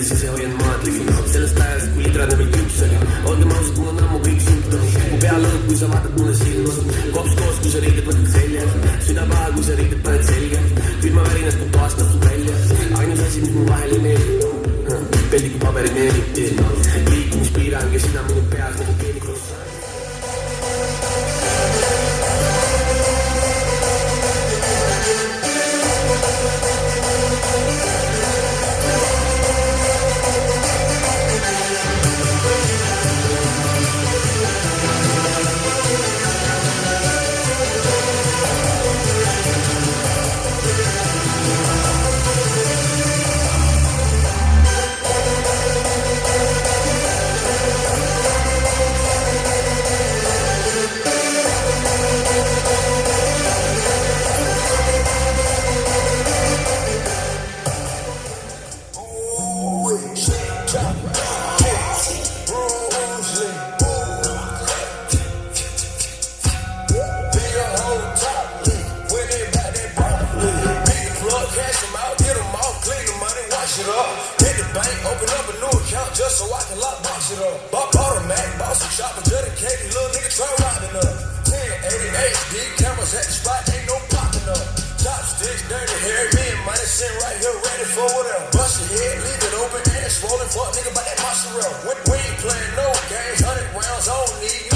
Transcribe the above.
siis ja hoian maadligi. Sellest ajast, kui litrane veel küps oli. Olgem ausad, mul on ammu kõik sümptomid. Mu pea lõõb, kui sa vaatad mulle silma. Kops koos, kui sa riided võtad seljas. Süda paha, kui sa riided paned selga. Külma värinast, kui toast astub välja. Ainus asi, mis mu vahel ei meeldi. Peldiku paberi meeliti. Liikumispiirang ja sina minu peas nagu keemikus. Hit the bank, open up a new account just so I can lock box it up. Bought a Mac, bought some shopper, dedicated, little nigga try riding up. 1080 HD cameras at the spot, ain't no popping up. Chopsticks, dirty hair, me and money sitting right here ready for whatever. Bust your head, leave it open and swollen, fuck nigga by that mozzarella. We ain't playing no games, 100 rounds, I don't need